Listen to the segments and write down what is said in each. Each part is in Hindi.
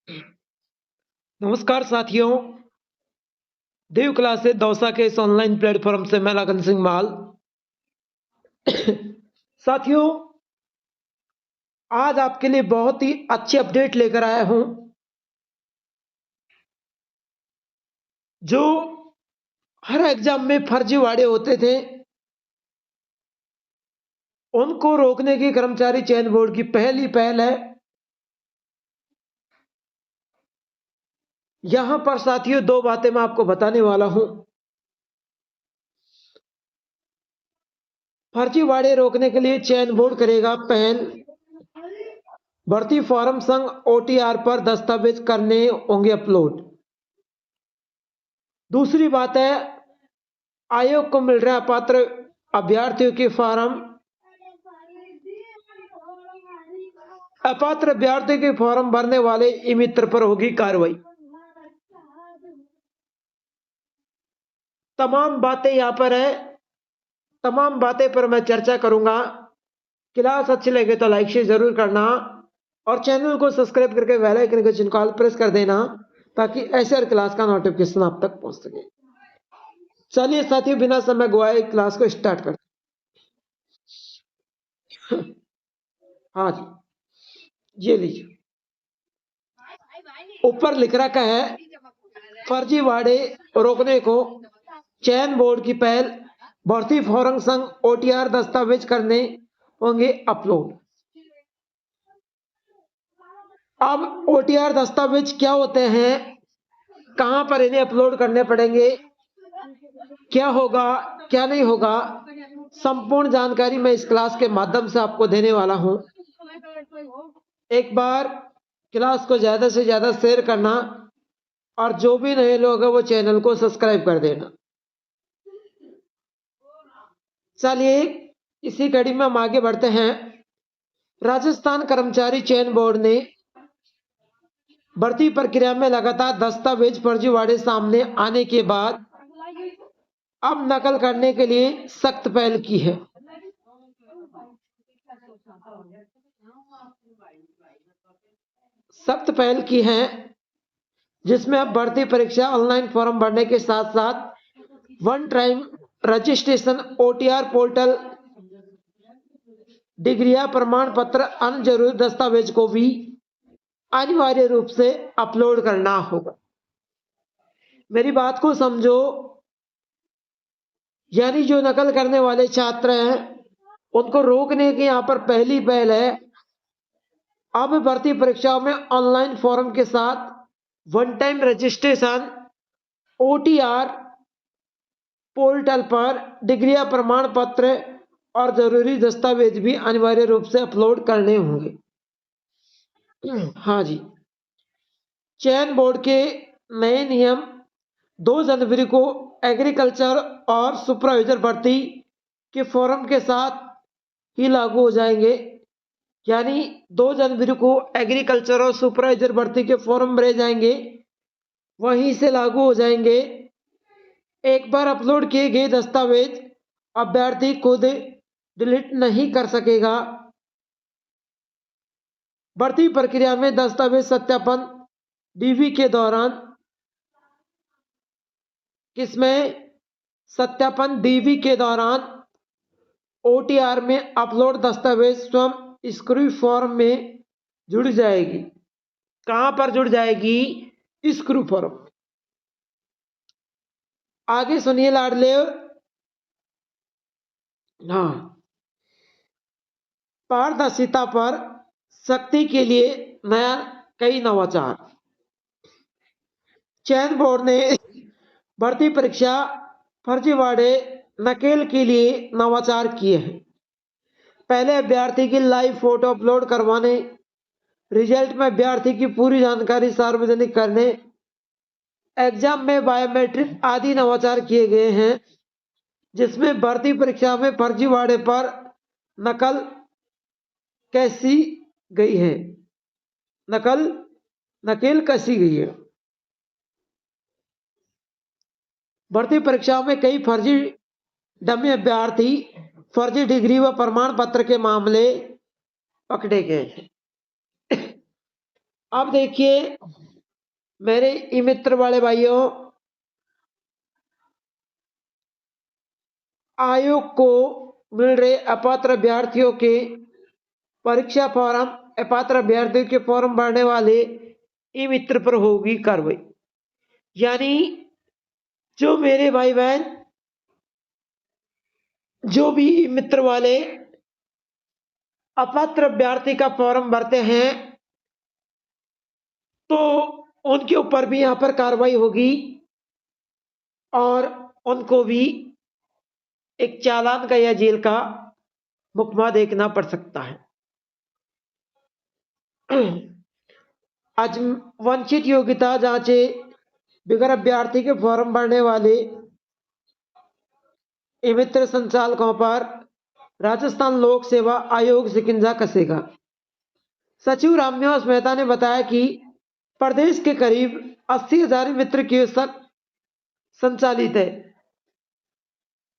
नमस्कार साथियों, देव क्लासेस दौसा के इस ऑनलाइन प्लेटफॉर्म से मैं लगन सिंह माल। साथियों, आज आपके लिए बहुत ही अच्छी अपडेट लेकर आया हूं, जो हर एग्जाम में फर्जीवाड़े होते थे उनको रोकने की कर्मचारी चयन बोर्ड की पहली पहल है। यहां पर साथियों दो बातें मैं आपको बताने वाला हूं। फर्जीवाड़े रोकने के लिए चयन बोर्ड करेगा पहल। भर्ती फॉर्म संग ओटीआर पर दस्तावेज करने होंगे अपलोड। दूसरी बात है, आयोग को मिल रहा अपात्र अभ्यर्थियों के फॉर्म। अपात्र अभ्यर्थी के फॉर्म भरने वाले ई मित्र पर होगी कार्रवाई। तमाम बातें यहां पर है, तमाम बातें पर मैं चर्चा करूंगा। क्लास अच्छी लगे तो लाइक शेयर जरूर करना और चैनल को सब्सक्राइब करके बेल आइकन के चिन्ह को ऑल प्रेस कर देना ताकि ऐसे हर क्लास का नोटिफिकेशन आप तक पहुंच सके। चलिए साथियों, बिना समय गवाए क्लास को स्टार्ट करते हैं। हाँ जी, ये लीजिए, ऊपर लिख रखा है फर्जीवाड़े रोकने को चयन बोर्ड की पहल। भर्ती फॉर्म संग ओटीआर दस्तावेज करने होंगे अपलोड। अब ओटीआर दस्तावेज क्या होते हैं, कहां पर इन्हें अपलोड करने पड़ेंगे, क्या होगा क्या नहीं होगा, संपूर्ण जानकारी मैं इस क्लास के माध्यम से आपको देने वाला हूं। एक बार क्लास को ज्यादा से ज्यादा शेयर करना और जो भी नए लोग हैं वो चैनल को सब्सक्राइब कर देना। चलिए इसी कड़ी में हम आगे बढ़ते हैं। राजस्थान कर्मचारी चयन बोर्ड ने भर्ती प्रक्रिया में लगातार दस्तावेज फर्जीवाड़े सामने आने के बाद अब नकल करने के लिए सख्त पहल की है। सख्त पहल की है जिसमें अब भर्ती परीक्षा ऑनलाइन फॉर्म भरने के साथ साथ one time registration OTR portal डिग्रिया प्रमाण पत्र अन्य जरूरी दस्तावेज को भी अनिवार्य रूप से अपलोड करना होगा। मेरी बात को समझो, यानी जो नकल करने वाले छात्र हैं उनको रोकने की यहां पर पहली पहल है। अब भर्ती परीक्षाओं में ऑनलाइन फॉर्म के साथ one time registration OTR portal पर डिग्रिया प्रमाण पत्र और जरूरी दस्तावेज भी अनिवार्य रूप से अपलोड करने होंगे। हाँ जी, चयन बोर्ड के नए नियम 2 जनवरी को एग्रीकल्चर और सुपरवाइजर भर्ती के फॉर्म के साथ ही लागू हो जाएंगे। यानी 2 जनवरी को एग्रीकल्चर और सुपरवाइजर भर्ती के फॉर्म भरे जाएंगे, वहीं से लागू हो जाएंगे। एक बार अपलोड किए गए दस्तावेज अभ्यर्थी खुद डिलीट नहीं कर सकेगा। भर्ती प्रक्रिया में दस्तावेज सत्यापन डीवी के दौरान, किसमें सत्यापन डीवी के दौरान ओटीआर में अपलोड दस्तावेज स्वयं स्क्रू फॉर्म में जुड़ जाएगी। कहां पर जुड़ जाएगी? Screw form. आगे सुनिए लाडले। हाँ, पारदर्शिता पर सख्ती के लिए नया कई नवाचार। चयन बोर्ड ने भर्ती परीक्षा फर्जीवाड़े नकेल के लिए नवाचार किए हैं। पहले अभ्यर्थी की लाइव फोटो अपलोड करवाने, रिजल्ट में अभ्यर्थी की पूरी जानकारी सार्वजनिक करने, एग्जाम में बायोमेट्रिक आदि नवाचार किए गए हैं, जिसमें भर्ती परीक्षा में फर्जीवाड़े पर नकल कैसी गई है, नकेल कसी गई है। भर्ती परीक्षाओं में कई फर्जी डमी अभ्यर्थी, फर्जी डिग्री व प्रमाण पत्र के मामले पकड़े गए हैं। अब देखिए मेरे ई मित्र वाले भाइयों, आयोग को मिल रहे अपात्र अभ्यर्थियों के परीक्षा फॉर्म, अपात्र अभ्यर्थियों के फॉर्म भरने वाले ई मित्र पर होगी कार्रवाई। यानी जो मेरे भाई बहन जो भी ई मित्र वाले अपात्र अभ्यर्थी का फॉर्म भरते हैं तो उनके ऊपर भी यहां पर कार्रवाई होगी और उनको भी एक चालान का या जेल का मुकदमा देखना पड़ सकता है। आज वंचित योग्यता जांचे बगैर अभ्यर्थी के फॉर्म भरने वाले ई मित्र संचालकों पर राजस्थान लोक सेवा आयोग शिकंजा कसेगा। सचिव रामनिवास मेहता ने बताया कि प्रदेश के करीब 80,000 मित्र कियोस्क संचालित है।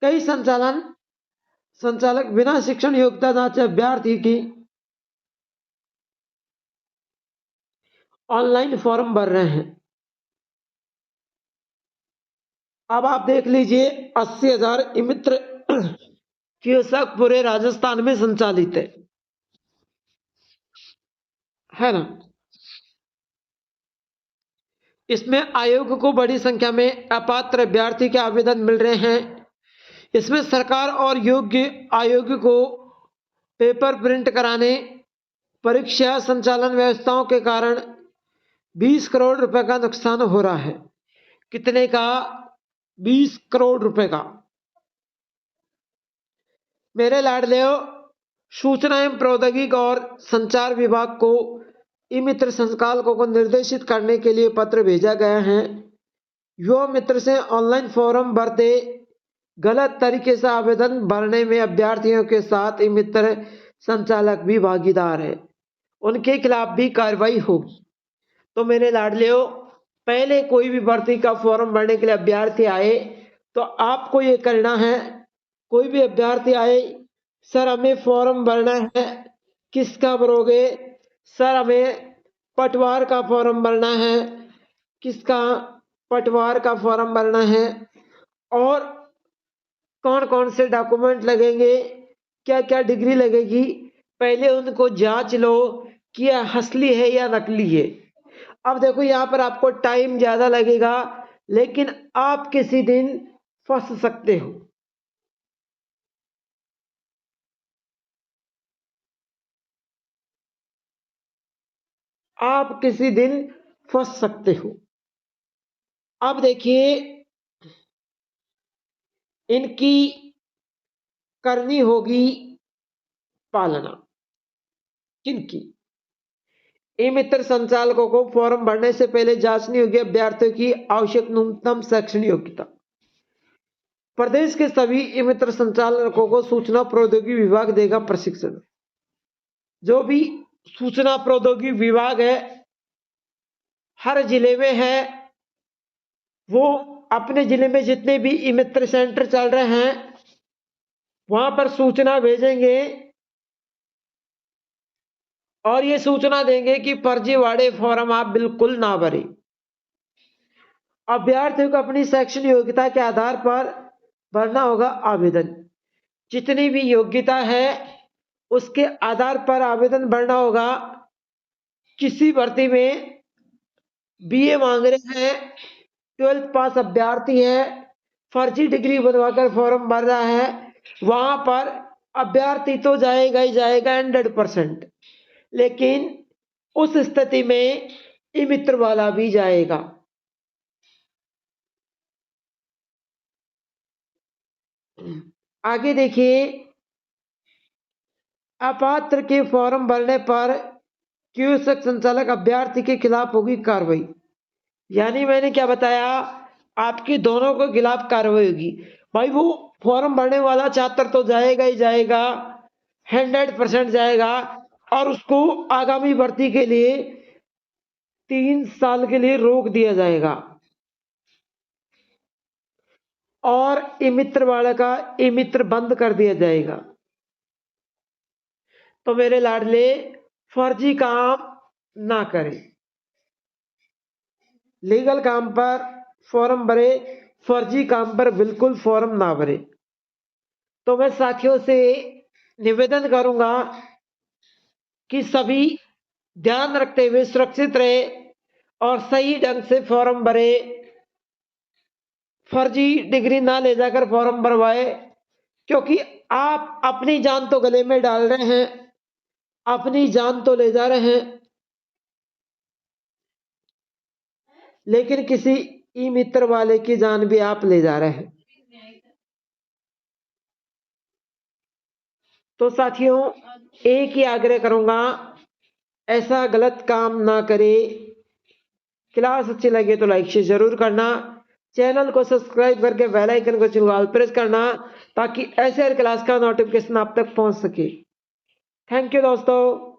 कई संचालक बिना शिक्षण योग्यता जांचे अभ्यर्थी की ऑनलाइन फॉर्म भर रहे हैं। अब आप देख लीजिए 80,000 ई मित्र कियोस्क पूरे राजस्थान में संचालित है ना। इसमें आयोग को बड़ी संख्या में अपात्र अभ्यर्थी के आवेदन मिल रहे हैं। इसमें सरकार और योग्य आयोग को पेपर प्रिंट कराने, परीक्षा संचालन व्यवस्थाओं के कारण 20 करोड़ रुपए का नुकसान हो रहा है। कितने का? 20 करोड़ रुपए का। मेरे लाडलेओ, सूचना एवं प्रौद्योगिकी और संचार विभाग को ई मित्र संचालकों को निर्देशित करने के लिए पत्र भेजा गया है। युवा मित्र से ऑनलाइन फॉर्म भरते गलत तरीके से आवेदन भरने में अभ्यर्थियों के साथ ई मित्र संचालक भी भागीदार है, उनके खिलाफ भी कार्रवाई होगी। तो मेरे लाडलियों, पहले कोई भी भर्ती का फॉर्म भरने के लिए अभ्यर्थी आए तो आपको ये करना है, कोई भी अभ्यर्थी आए, सर हमें फॉर्म भरना है, किसका भरोगे? सर हमें पटवार का फॉर्म भरना है। किसका? पटवार का फॉर्म भरना है। और कौन कौन से डॉक्यूमेंट लगेंगे, क्या क्या डिग्री लगेगी, पहले उनको जांच लो कि यह असली है या नकली है। अब देखो यहाँ पर आपको टाइम ज्यादा लगेगा, लेकिन आप किसी दिन फंस सकते हो। आप किसी दिन फंस सकते हो। अब देखिए इनकी करनी होगी पालना। किनकी? ई मित्र संचालकों को फॉर्म भरने से पहले जांचनी होगी अभ्यर्थियों की आवश्यक न्यूनतम शैक्षणिक योग्यता। प्रदेश के सभी ई मित्र संचालकों को सूचना प्रौद्योगिकी विभाग देगा प्रशिक्षण। जो भी सूचना प्रौद्योगिकी विभाग है हर जिले में है, वो अपने जिले में जितने भी ई मित्र सेंटर चल रहे हैं वहां पर सूचना भेजेंगे और ये सूचना देंगे कि फर्जीवाड़े फॉर्म आप बिल्कुल ना भरें। अभ्यर्थियों को अपनी शैक्षणिक योग्यता के आधार पर भरना होगा आवेदन। जितनी भी योग्यता है उसके आधार पर आवेदन भरना होगा। किसी भर्ती में बीए मांग रहे हैं, 12th पास अभ्यर्थी है, फर्जी डिग्री बनवाकर फॉर्म भर रहा है, वहां पर अभ्यर्थी तो जाएगा ही जाएगा 100%, लेकिन उस स्थिति में ई मित्र वाला भी जाएगा। आगे देखिए, अपात्र के फॉर्म भरने पर कियोस्क संचालक अभ्यर्थी के खिलाफ होगी कार्रवाई। यानी मैंने क्या बताया, आपकी दोनों के खिलाफ कार्रवाई होगी। भाई वो फॉर्म भरने वाला छात्र तो जाएगा ही जाएगा, 100% जाएगा और उसको आगामी भर्ती के लिए 3 साल के लिए रोक दिया जाएगा और ई मित्र वाले का ई मित्र बंद कर दिया जाएगा। तो मेरे लाडले, फर्जी काम ना करें। लीगल काम पर फॉर्म भरे, फर्जी काम पर बिल्कुल फॉर्म ना भरे। तो मैं साथियों से निवेदन करूंगा कि सभी ध्यान रखते हुए सुरक्षित रहे और सही ढंग से फॉर्म भरे, फर्जी डिग्री ना ले जाकर फॉर्म भरवाए, क्योंकि आप अपनी जान तो गले में डाल रहे हैं, अपनी जान तो ले जा रहे हैं, लेकिन किसी ई मित्र वाले की जान भी आप ले जा रहे हैं। तो साथियों, एक ही आग्रह करूंगा, ऐसा गलत काम ना करें। क्लास अच्छी लगे तो लाइक शेयर जरूर करना, चैनल को सब्सक्राइब करके बेल आइकन को चिन्ह प्रेस करना, ताकि ऐसे हर क्लास का नोटिफिकेशन आप तक पहुंच सके। थैंक यू दोस्तों।